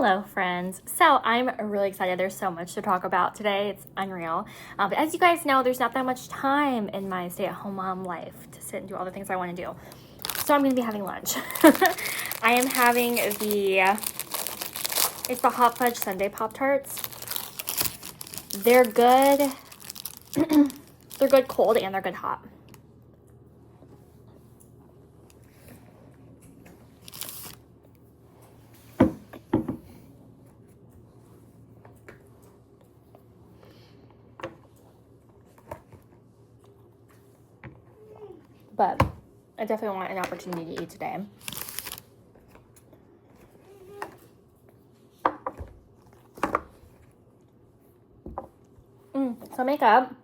Hello friends. So I'm really excited. There's so much to talk about today. It's unreal. But as you guys know, there's not that much time in my stay-at-home mom life to sit and do all the things I want to do. So I'm going to be having lunch. I am having it's the Hot Fudge Sundae Pop-Tarts. They're good. They're good cold and they're good hot. But I definitely want an opportunity to eat today. So makeup,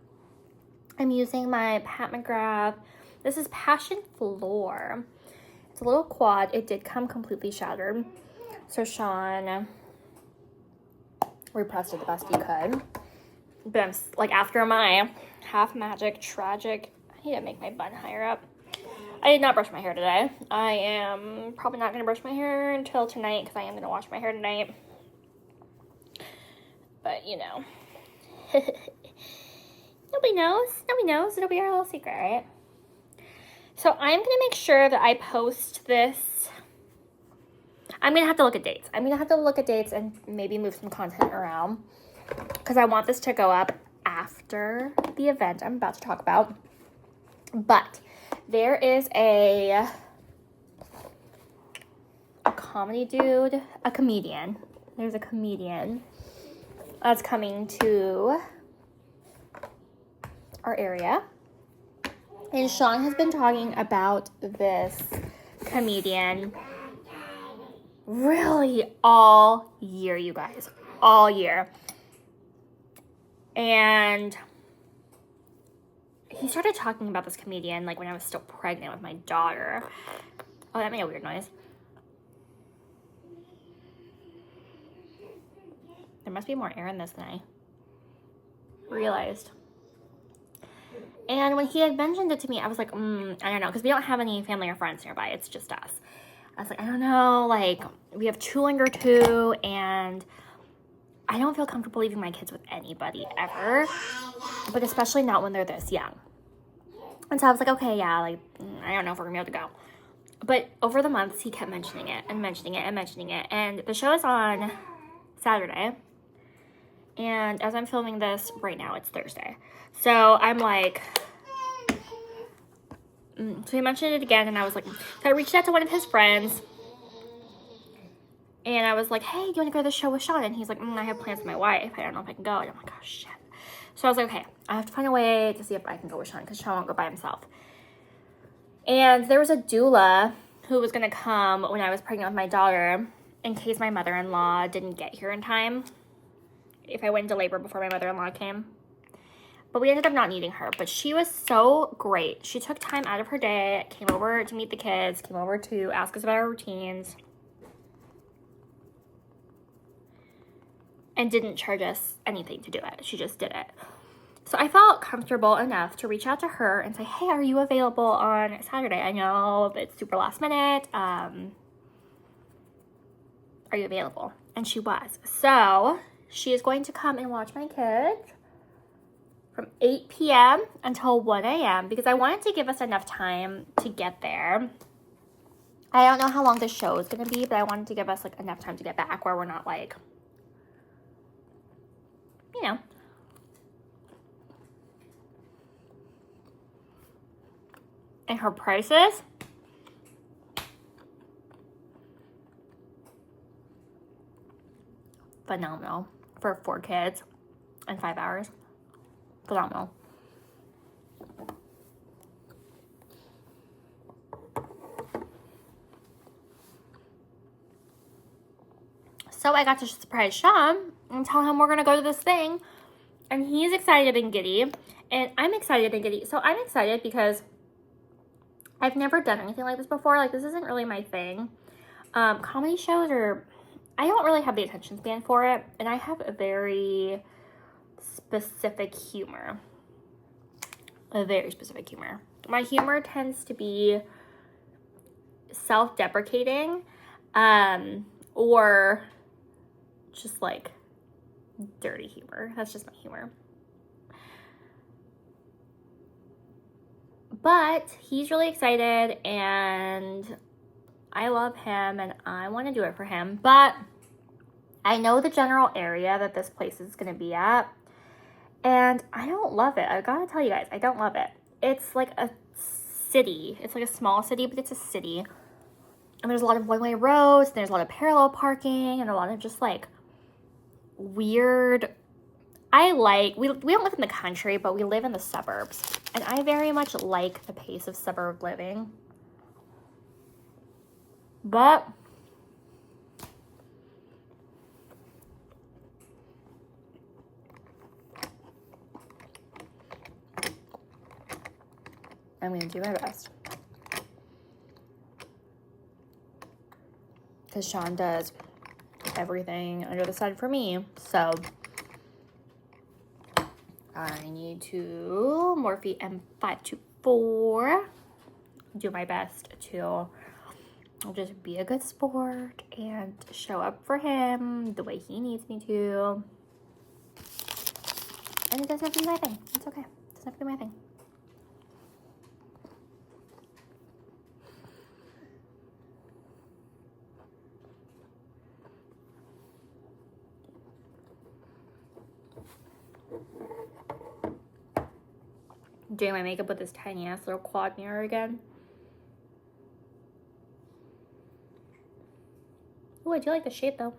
I'm using my Mcgrath. This is Passion Floor. It's a little quad. It did come completely shattered. So Sean repressed it the best he could. But I'm like, after my half magic, tragic, I need to make my bun higher up. I did not brush my hair today. I am probably not going to brush my hair until tonight because I am going to wash my hair tonight. But, you know. Nobody knows. Nobody knows. It'll be our little secret, right? So I'm going to make sure that I post this. I'm going to have to look at dates. I'm going to have to look at dates and maybe move some content around because I want this to go up after the event I'm about to talk about. But there is a comedy dude, a comedian. There's a comedian that's coming to our area. And Sean has been talking about this comedian really all year, you guys. All year. And he started talking about this comedian like when I was still pregnant with my daughter. Oh, that made a weird noise. There must be more air in this than I realized. And when he had mentioned it to me, I was like, I don't know, because we don't have any family or friends nearby. It's just us. I was like, I don't know, like, we have two under two, and I don't feel comfortable leaving my kids with anybody ever, but especially not when they're this young. And so I was like, okay, yeah, like, I don't know if we're gonna be able to go. But over the months, he kept mentioning it and mentioning it and mentioning it. And the show is on Saturday. And as I'm filming this right now, it's Thursday. So I'm like, so he mentioned it again, and I was like, so I reached out to one of his friends. And I was like, hey, do you want to go to the show with Sean? And he's like, I have plans with my wife. I don't know if I can go. And I'm like, oh, shit. So I was like, okay, I have to find a way to see if I can go with Sean because Sean won't go by himself. And there was a doula who was going to come when I was pregnant with my daughter in case my mother-in-law didn't get here in time. If I went into labor before my mother-in-law came. But we ended up not needing her. But she was so great. She took time out of her day, came over to meet the kids, came over to ask us about our routines, and didn't charge us anything to do it. She just did it. So I felt comfortable enough to reach out to her and say, hey, are you available on Saturday? I know it's super last minute. Are you available? And she was. So she is going to come and watch my kids from 8 p.m. until 1 a.m. because I wanted to give us enough time to get there. I don't know how long the show is going to be, but I wanted to give us like enough time to get back where we're not like, you know. And her prices, phenomenal for 4 kids and 5 hours. Phenomenal. So I got to surprise Sean and tell him we're going to go to this thing. And he's excited and giddy. And I'm excited and giddy. So I'm excited because I've never done anything like this before. Like, this isn't really my thing. Comedy shows are, I don't really have the attention span for it. And I have a very specific humor. A very specific humor. My humor tends to be self-deprecating, or just like dirty humor. That's just my humor. But he's really excited and I love him and I want to do it for him. But I know the general area that this place is going to be at. And I don't love it. I gotta tell you guys, I don't love it. It's like a city. It's like a small city, but it's a city. And there's a lot of one-way roads. And there's a lot of parallel parking and a lot of just like weird. We don't live in the country, but we live in the suburbs. And I very much like the pace of suburb living. But I'm going to do my best. Because Sean does everything under the sun for me. So I need to Morphe M524. Do my best to just be a good sport and show up for him the way he needs me to. And it doesn't have to be my thing. It's okay. It doesn't have to be my thing. Doing my makeup with this tiny ass little quad mirror again. Oh, I do like the shape though.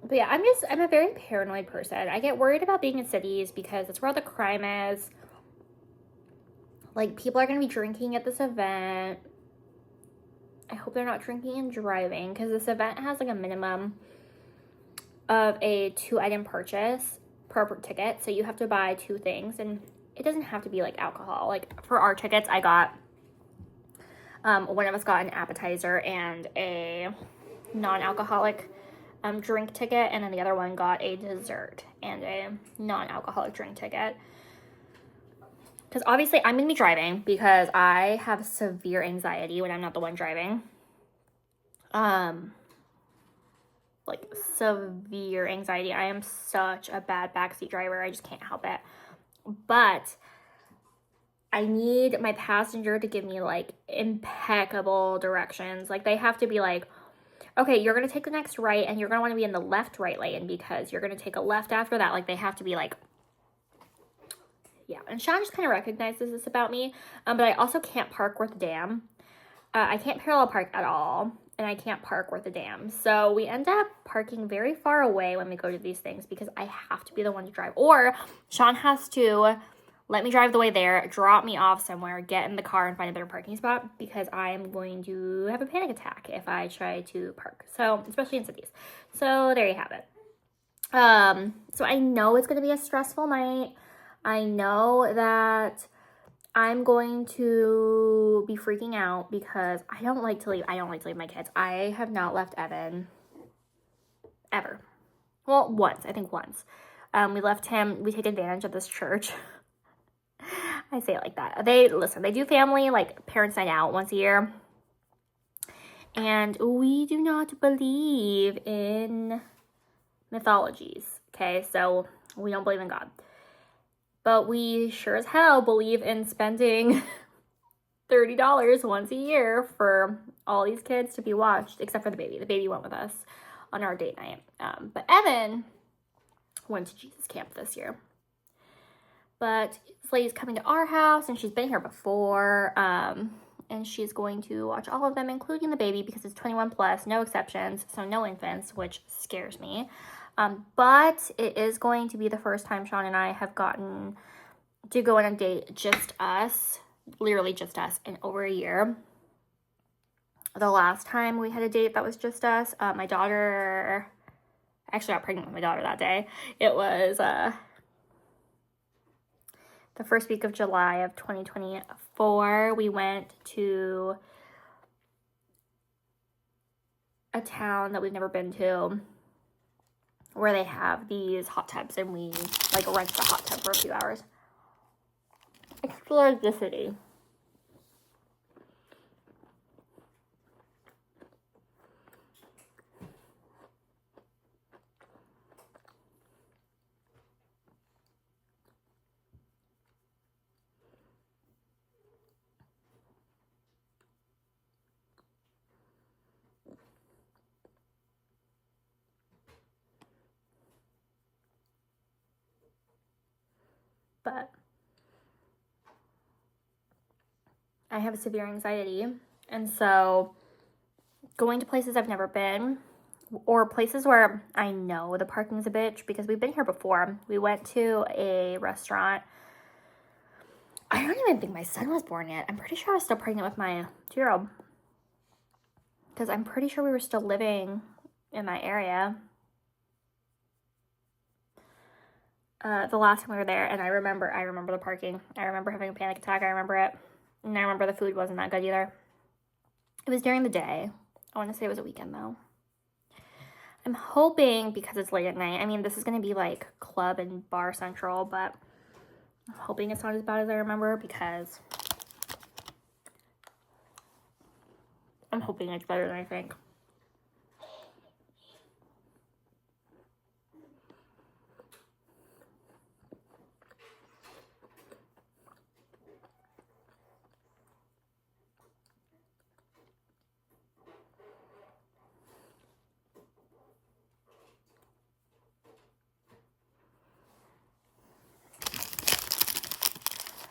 But yeah, I'm a very paranoid person. I get worried about being in cities because that's where all the crime is. Like, people are going to be drinking at this event. I hope they're not drinking and driving because this event has like a minimum of a 2-item purchase per ticket. So you have to buy 2 things and it doesn't have to be like alcohol. Like for our tickets, I got, one of us got an appetizer and a non-alcoholic drink ticket. And then the other one got a dessert and a non-alcoholic drink ticket. Because obviously I'm going to be driving because I have severe anxiety when I'm not the one driving. Like severe anxiety. I am such a bad backseat driver. I just can't help it. But I need my passenger to give me like impeccable directions. Like they have to be like, okay, you're going to take the next right and you're going to want to be in the left right lane because you're going to take a left after that. Like they have to be like, yeah. And Sean just kind of recognizes this about me. But I also can't park worth a damn. I can't parallel park at all. And I can't park worth a damn. So we end up parking very far away when we go to these things because I have to be the one to drive. Or Sean has to let me drive the way there, drop me off somewhere, get in the car and find a better parking spot because I am going to have a panic attack if I try to park. So, especially in cities. So there you have it. So I know it's going to be a stressful night. I know that I'm going to be freaking out because I don't like to leave my kids. I have not left Evan ever. Well, once. I think once. We left him. We take advantage of this church. I say it like that. They do family, like parents' night out once a year. And we do not believe in mythologies. Okay, so we don't believe in God. But we sure as hell believe in spending $30 once a year for all these kids to be watched, except for the baby. The baby went with us on our date night. But Evan went to Jesus Camp this year. But this lady's coming to our house, and she's been here before. And she's going to watch all of them, including the baby, because it's 21 plus, no exceptions, so no infants, which scares me. But it is going to be the first time Sean and I have gotten to go on a date, just us, literally just us, in over a year. The last time we had a date that was just us, my daughter, I actually got pregnant with my daughter that day. It was the first week of July of 2024. We went to a town that we've never been to, where they have these hot tubs, and we like rented a hot tub for a few hours. Explored the city. but I have severe anxiety. And so going to places I've never been, or places where I know the parking's a bitch, because we've been here before. We went to a restaurant. I don't even think my son was born yet. I'm pretty sure I was still pregnant with my 2-year-old. Because I'm pretty sure we were still living in that area. The last time we were there, and I remember the parking. I remember having a panic attack. I remember it. And I remember the food wasn't that good either. It was during the day. I want to say it was a weekend, though. I'm hoping, because it's late at night, I mean, this is going to be like club and bar central, but I'm hoping it's not as bad as I remember, because I'm hoping it's better than I think.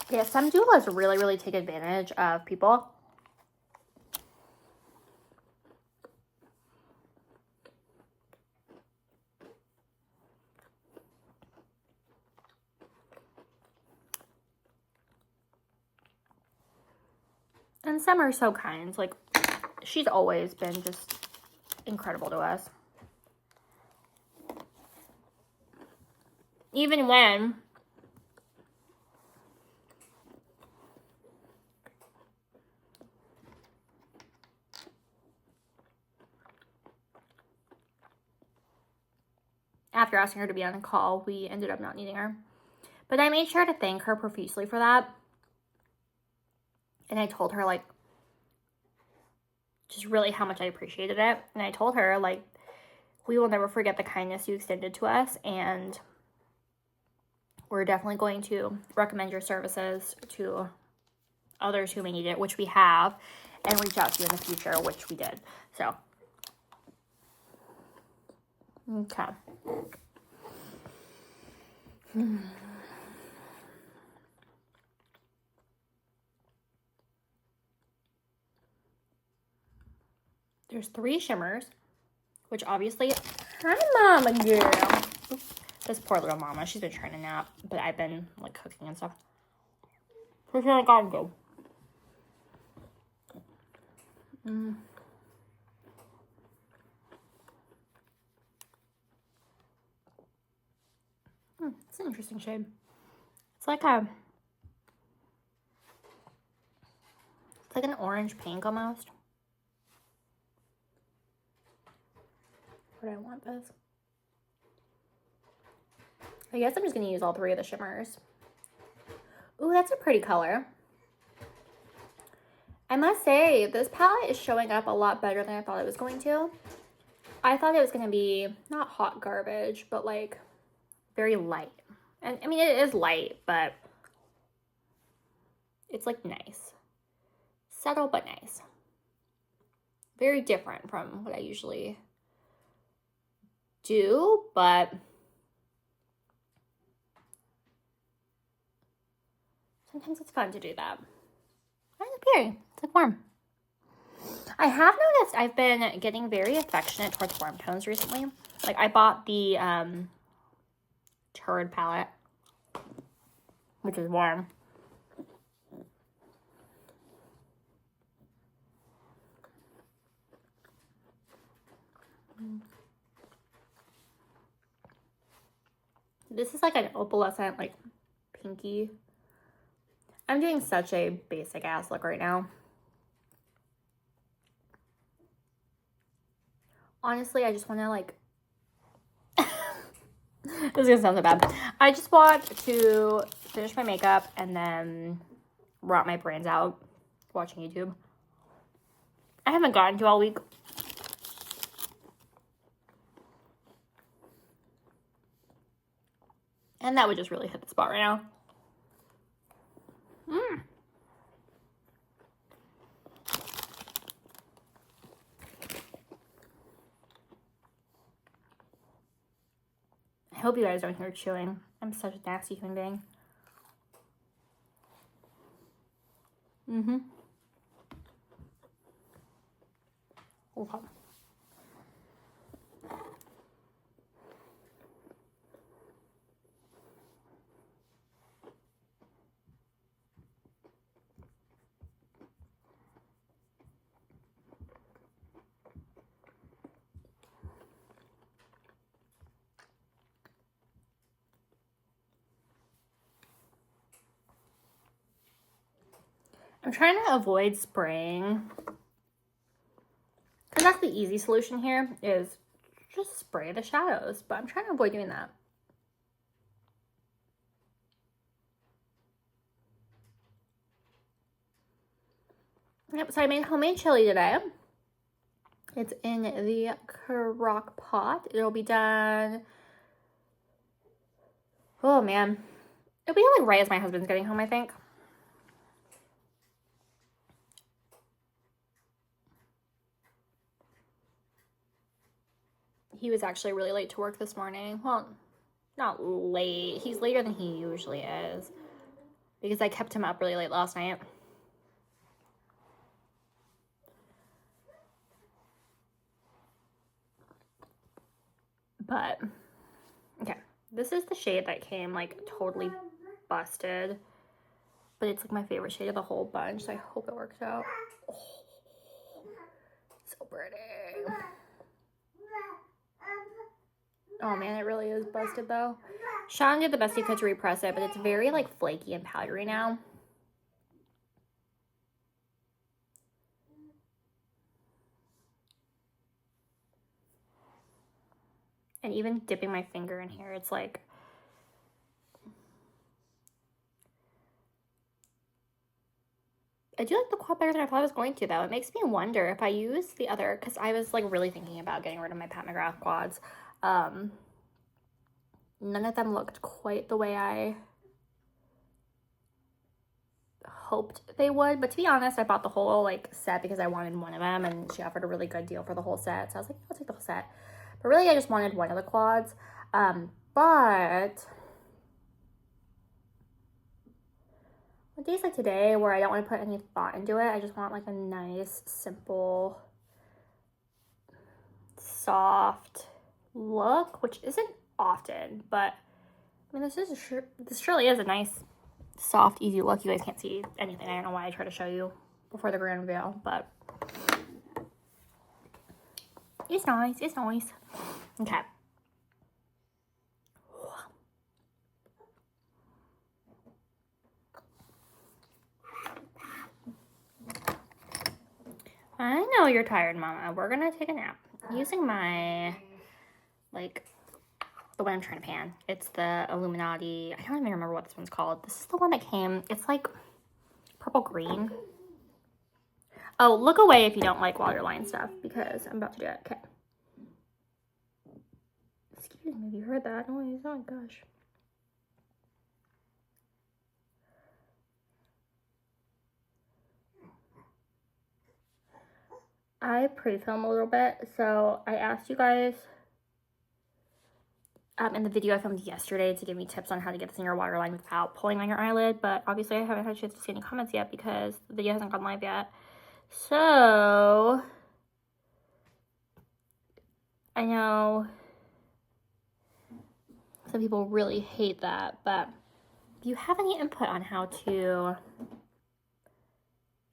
Yeah, some doulas really, really take advantage of people. And some are so kind. Like, she's always been just incredible to us. Even when after asking her to be on a call, we ended up not needing her. But I made sure to thank her profusely for that. And I told her, like, just really how much I appreciated it. And I told her, like, we will never forget the kindness you extended to us. And we're definitely going to recommend your services to others who may need it, which we have, and reach out to you in the future, which we did. So, okay. There's 3 shimmers, which obviously, hi mama girl. This poor little mama, she's been trying to nap, but I've been like cooking and stuff. So she's like, I'll go. It's an interesting shade. It's like an orange pink almost. Where do I want this? I guess I'm just going to use all 3 of the shimmers. Ooh, that's a pretty color. I must say, this palette is showing up a lot better than I thought it was going to. I thought it was going to be not hot garbage, but like very light. And I mean, it is light, but it's like nice. Subtle, but nice. Very different from what I usually do, but sometimes it's fun to do that. I like appearing. It's like warm. I have noticed I've been getting very affectionate towards warm tones recently. Like, I bought the Turd palette, which is warm. This is like an opalescent, like, pinky. I'm doing such a basic ass look right now. Honestly, I just want to, like, this is gonna sound so bad. I just want to finish my makeup and then rot my brains out watching YouTube. I haven't gotten to all week. And that would just really hit the spot right now. I hope you guys don't hear chewing. I'm such a nasty human being. Mm-hmm. Okay. I'm trying to avoid spraying, because that's the easy solution here, is just spray the shadows, but I'm trying to avoid doing that. Yep, so I made homemade chili today. It's in the crock pot. It'll be done, oh man, it'll be like right as my husband's getting home, I think. He was actually really late to work this morning. Well, not late. He's later than he usually is, because I kept him up really late last night. But, okay. This is the shade that came, like, totally busted. But it's, like, my favorite shade of the whole bunch, so I hope it works out. Oh, so pretty. Oh, man, it really is busted, though. Sean did the best he could to repress it, but it's very, like, flaky and powdery now. And even dipping my finger in here, it's like... I do like the quad better than I thought I was going to, though. It makes me wonder if I use the other, because I was, like, really thinking about getting rid of my Pat McGrath quads. None of them looked quite the way I hoped they would, but to be honest, I bought the whole, like, set because I wanted one of them, and she offered a really good deal for the whole set, so I was like, I'll take the whole set. But really, I just wanted one of the quads. But on days like today where I don't want to put any thought into it, I just want, like, a nice, simple, soft look, which isn't often, but I mean, this surely is a nice, soft, easy look. You guys can't see anything. I don't know why I try to show you before the grand reveal, but it's nice. It's nice. Okay. I know you're tired, Mama. We're gonna take a nap using my, like, the one I'm trying to pan. It's the Illuminati. I don't even remember what this one's called. This is the one that came. It's like purple green. Oh, look away if you don't like waterline stuff, because I'm about to do it. Okay. Excuse me, have you heard that noise? Oh my gosh. I pre-film a little bit, so I asked you guys in the video I filmed yesterday to give me tips on how to get this in your waterline without pulling on your eyelid, but obviously I haven't had a chance to see any comments yet because the video hasn't gone live yet. So I know some people really hate that, but if you have any input on how to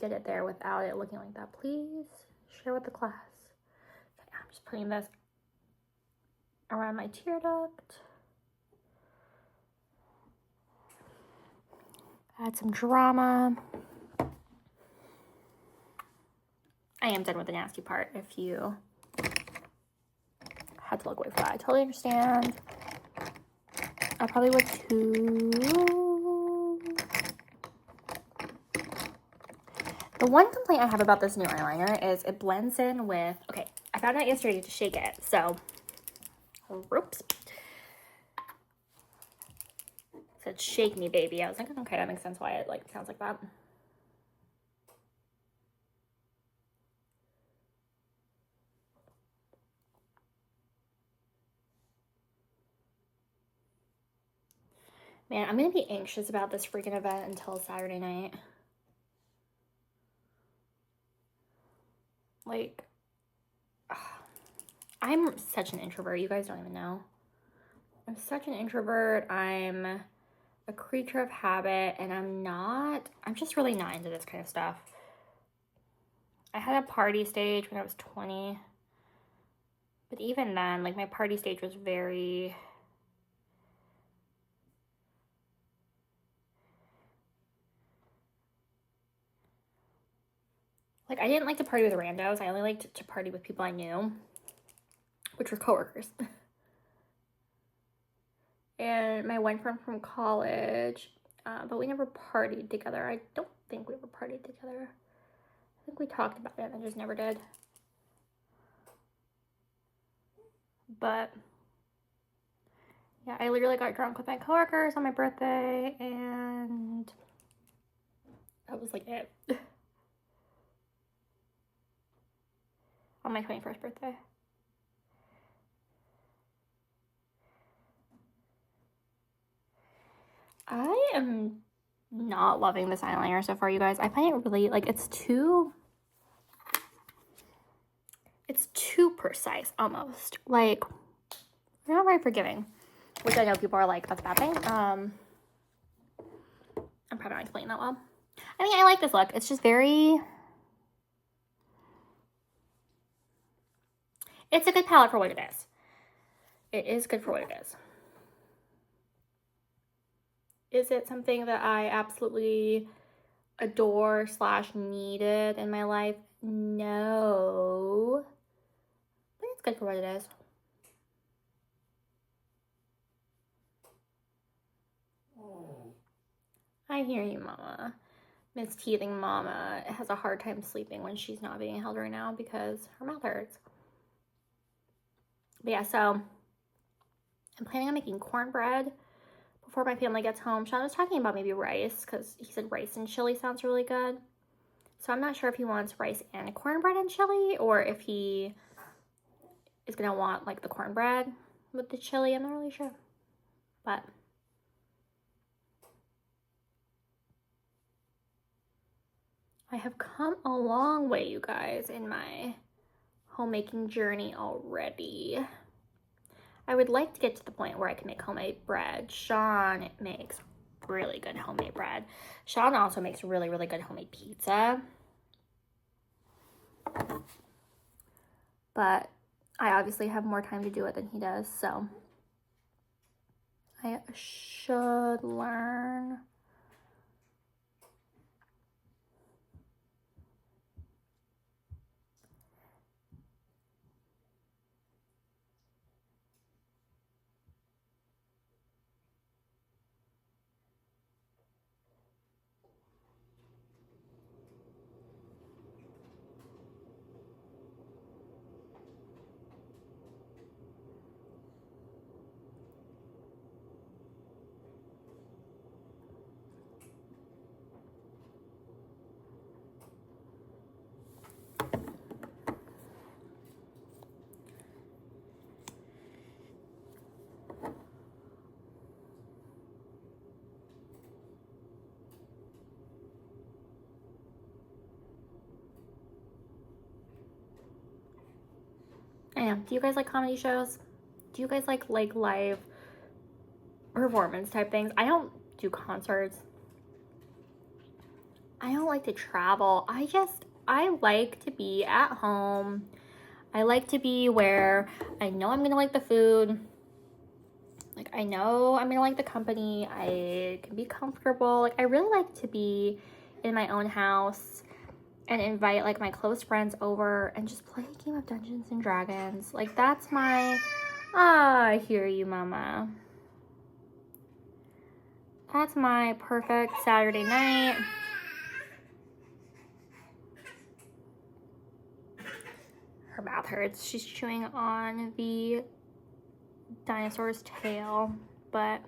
get it there without it looking like that, please share with the class. Okay, I'm just putting this around my tear duct. Add some drama. I am done with the nasty part if you had to look away for that. I totally understand. I probably would too. The one complaint I have about this new eyeliner is it blends in with, okay, I found out yesterday to shake it, so, oops. It said shake me, baby. I was like, okay, that makes sense why it, like, sounds like that. Man, I'm gonna be anxious about this freaking event until Saturday night. Like, I'm such an introvert. You guys don't even know. I'm such an introvert. I'm a creature of habit, and I'm just really not into this kind of stuff. I had a party stage when I was 20. But even then, like, my party stage was very... Like, I didn't like to party with randos. I only liked to party with people I knew, which were coworkers. And my one friend from college, but we never partied together. I don't think we ever partied together. I think we talked about it and just never did. But yeah, I literally got drunk with my coworkers on my birthday, and that was like it. On my 21st birthday. I am not loving this eyeliner so far, you guys. I find it really, like, it's too precise, almost. Like, you're not very forgiving, which I know people are like, that's a bad thing. I'm probably not explaining that well. I mean, I like this look. It's just very... It's a good palette for what it is. It is good for what it is. Is it something that I absolutely adore / needed in my life? No. But it's good for what it is. I hear you, Mama. Miss Teething Mama has a hard time sleeping when she's not being held right now because her mouth hurts. But yeah, so I'm planning on making cornbread before my family gets home. Sean was talking about maybe rice because he said rice and chili sounds really good. So I'm not sure if he wants rice and cornbread and chili, or if he is going to want like the cornbread with the chili. I'm not really sure. But I have come a long way, you guys, in my homemaking journey already. I would like to get to the point where I can make homemade bread. Sean makes really good homemade bread. Sean also makes really, really good homemade pizza. But I obviously have more time to do it than he does, so I should learn. I know. Do you guys like comedy shows? Do you guys like live performance type things? I don't do concerts. I don't like to travel. I like to be at home. I like to be where I know I'm gonna like the food. Like, I know I'm gonna like the company. I can be comfortable. Like, I really like to be in my own house and invite like my close friends over and just play a game of Dungeons and Dragons. Like, that's my... I hear you, Mama. That's my perfect Saturday night. Her mouth hurts. She's chewing on the dinosaur's tail, but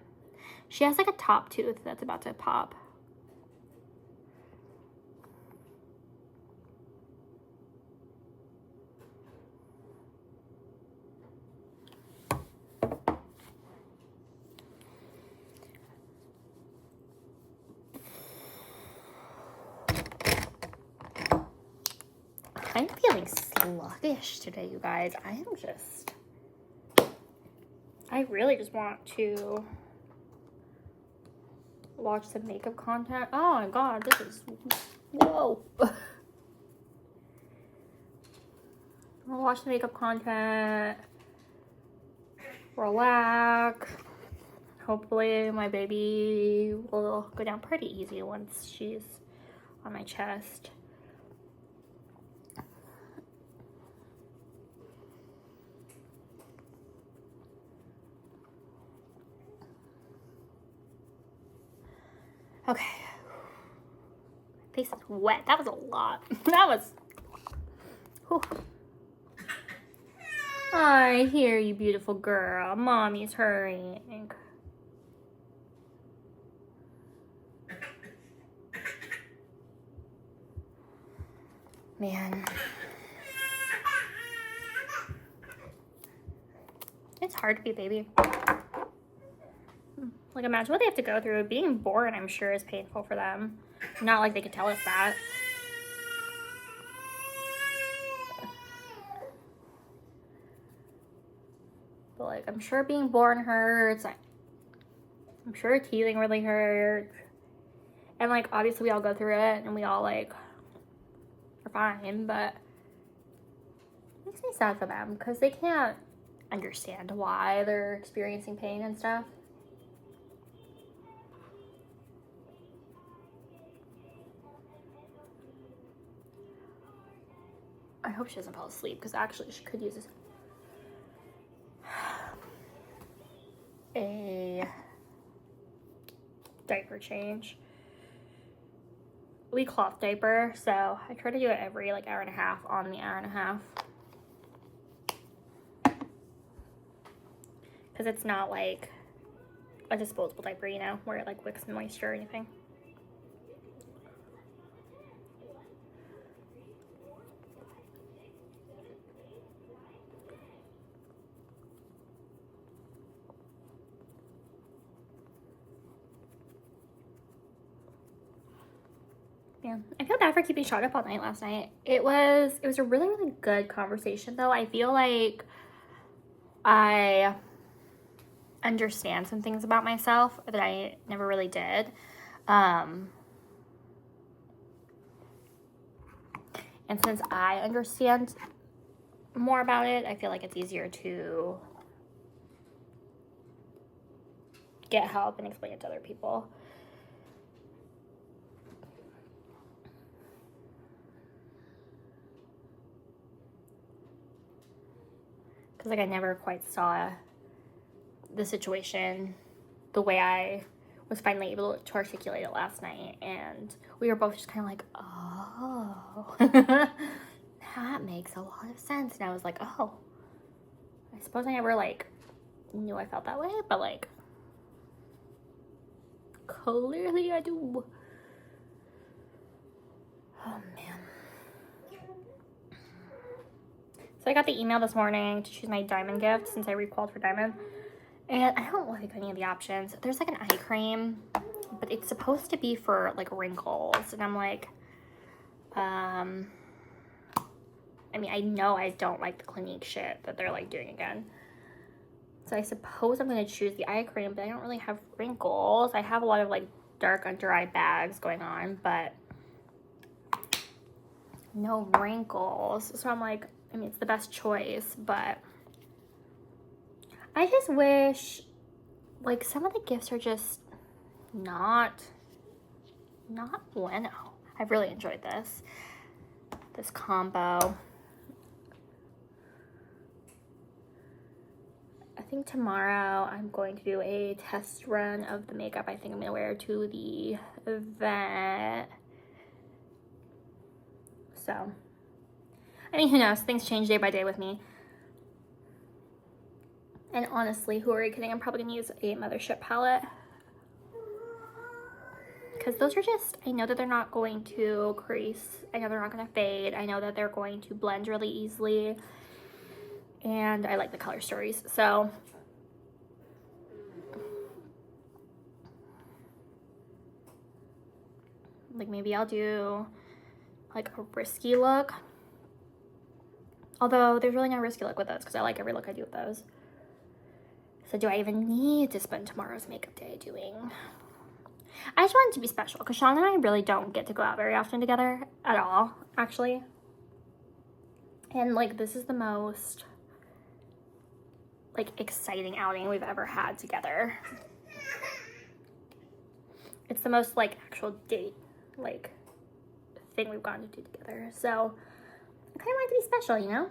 she has like a top tooth that's about to pop. I'm feeling sluggish today, you guys. I really just want to watch some makeup content. Oh my god, this is, whoa. I'll watch the makeup content, relax. Hopefully my baby will go down pretty easy once she's on my chest. Okay. Face is wet. That was a lot. That was... Whew. I hear you, beautiful girl. Mommy's hurrying. Man. It's hard to be a baby. Like, imagine what they have to go through. Being born, I'm sure, is painful for them. Not like they could tell us that. But, like, I'm sure being born hurts. I'm sure teething really hurts. And, like, obviously we all go through it. And we all, like, are fine. But it makes me sad for them. Because they can't understand why they're experiencing pain and stuff. I hope she doesn't fall asleep, because actually she could use a diaper change. We cloth diaper, so I try to do it every like hour and a half on the hour and a half. Because it's not like a disposable diaper, you know, where it like wicks the moisture or anything. Yeah, I feel bad for keeping Shot up all night last night. It was a really, really good conversation, though. I feel like I understand some things about myself that I never really did. And since I understand more about it, I feel like it's easier to get help and explain it to other people. Because, like, I never quite saw the situation the way I was finally able to articulate it last night. And we were both just kind of like, oh, that makes a lot of sense. And I was like, oh, I suppose I never, like, knew I felt that way. But, like, clearly I do. Oh, man. So I got the email this morning to choose my diamond gift since I recalled for diamond. And I don't like any of the options. There's like an eye cream, but it's supposed to be for like wrinkles. And I'm like, I mean, I know I don't like the Clinique shit that they're like doing again. So I suppose I'm going to choose the eye cream, but I don't really have wrinkles. I have a lot of like dark under eye bags going on, but no wrinkles. So I'm like, I mean, it's the best choice, but I just wish, like, some of the gifts are just not bueno. I've really enjoyed this combo. I think tomorrow I'm going to do a test run of the makeup I think I'm going to wear to the event. So, I mean, who knows? Things change day by day with me. And honestly, who are you kidding? I'm probably going to use a Mothership palette. Because those are just, I know that they're not going to crease. I know they're not going to fade. I know that they're going to blend really easily. And I like the color stories. So, like, maybe I'll do like a risky look Although there's really no risky look with those because I like every look I do with those. So do I even need to spend tomorrow's makeup day doing? I just want it to be special because Sean and I really don't get to go out very often together at all, actually. And like this is the most like exciting outing we've ever had together. It's the most like actual date like thing we've gotten to do together. So I kind of want it to be special, you know?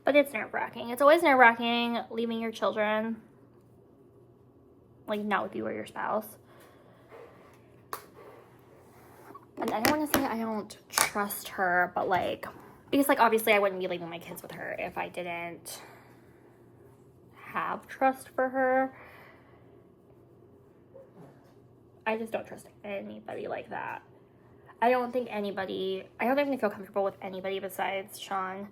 But it's nerve-wracking. It's always nerve-wracking leaving your children, like not with you or your spouse. And I don't want to say I don't trust her, but like, because like obviously I wouldn't be leaving my kids with her if I didn't have trust for her. I just don't trust anybody like that. I don't think I feel comfortable with anybody besides Sean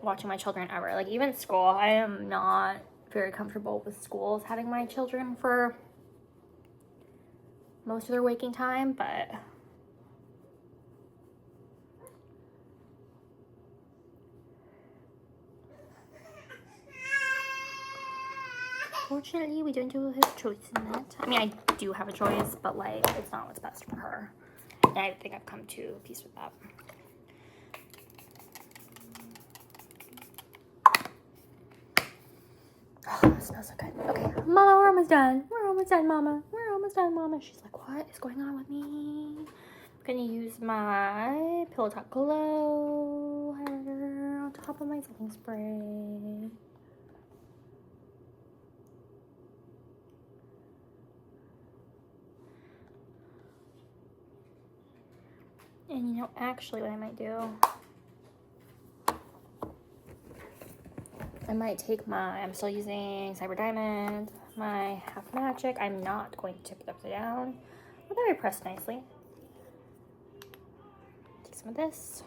watching my children ever. Like even school, I am not very comfortable with schools having my children for most of their waking time, but fortunately we don't have a choice in that. I mean, I do have a choice, but like it's not what's best for her. And I think I've come to peace with that. Oh, it smells so good. Okay, Mama, we're almost done. We're almost done, Mama. We're almost done, Mama. She's like, what is going on with me? I'm gonna use my Pillow Talk Glow on top of my setting spray. And you know, actually what I might do, I might take I'm still using Cyber Diamond, my Half Magic. I'm not going to tip it upside down. Although I pressed nicely. Take some of this.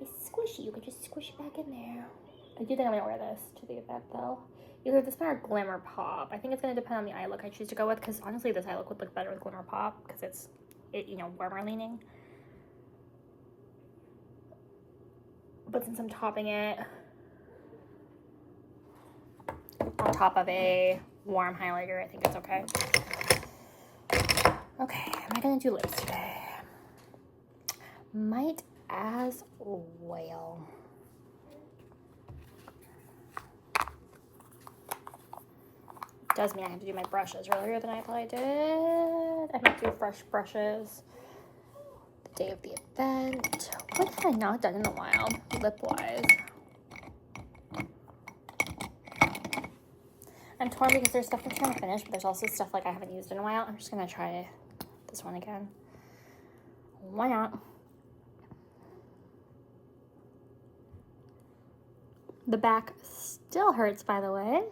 It's squishy. You can just squish it back in there. I do think I'm going to wear this to the event though. Either this one or Glimmer Pop. I think it's going to depend on the eye look I choose to go with, because honestly this eye look would look better with Glimmer Pop because it's, you know, warmer leaning. But since I'm topping it on top of a warm highlighter, I think it's okay. Okay, am I gonna do lips today? Might as well. Does mean I have to do my brushes earlier than I thought I did. I have to do fresh brushes the day of the event. What have I not done in a while, lip-wise? I'm torn because there's stuff I'm trying to finish, but there's also stuff like I haven't used in a while. I'm just gonna try this one again. Why not? The back still hurts, by the way.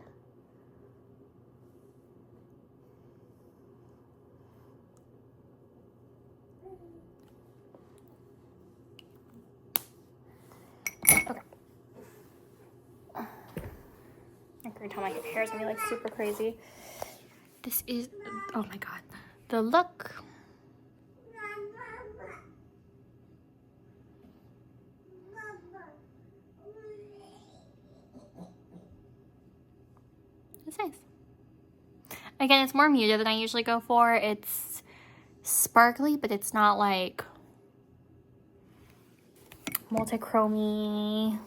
Okay. Every time my hair's gonna be like super crazy. This is, oh my god, the look. It's nice. Again, it's more muted than I usually go for. It's sparkly, but it's not like multi-chromey.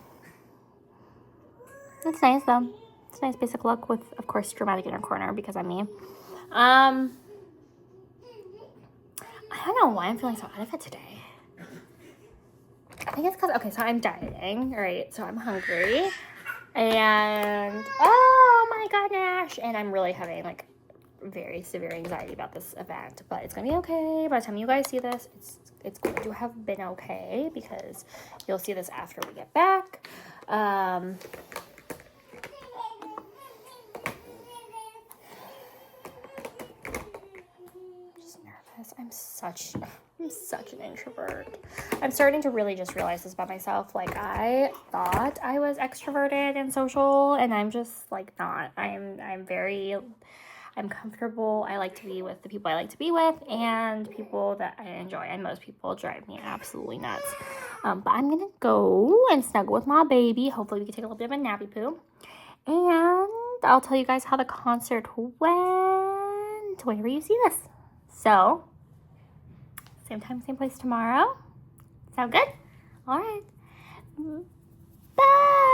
It's nice though. It's a nice basic look with, of course, dramatic inner corner because I'm me. I don't know why I'm feeling so out of it today. I think it's because, okay, so I'm dieting, right? So I'm hungry. And, oh my god, Nash. And I'm really having, like, very severe anxiety about this event. But it's going to be okay. By the time you guys see this, it's going to have been okay because you'll see this after we get back. I'm such an introvert. I'm starting to really just realize this about myself. Like, I thought I was extroverted and social, and I'm just like not. I'm I'm comfortable. I like to be with the people I like to be with and people that I enjoy. And most people drive me absolutely nuts. But I'm going to go and snuggle with my baby. Hopefully we can take a little bit of a nappy poo. And I'll tell you guys how the concert went whenever you see this. So, same time, same place tomorrow. Sound good? All right. Bye.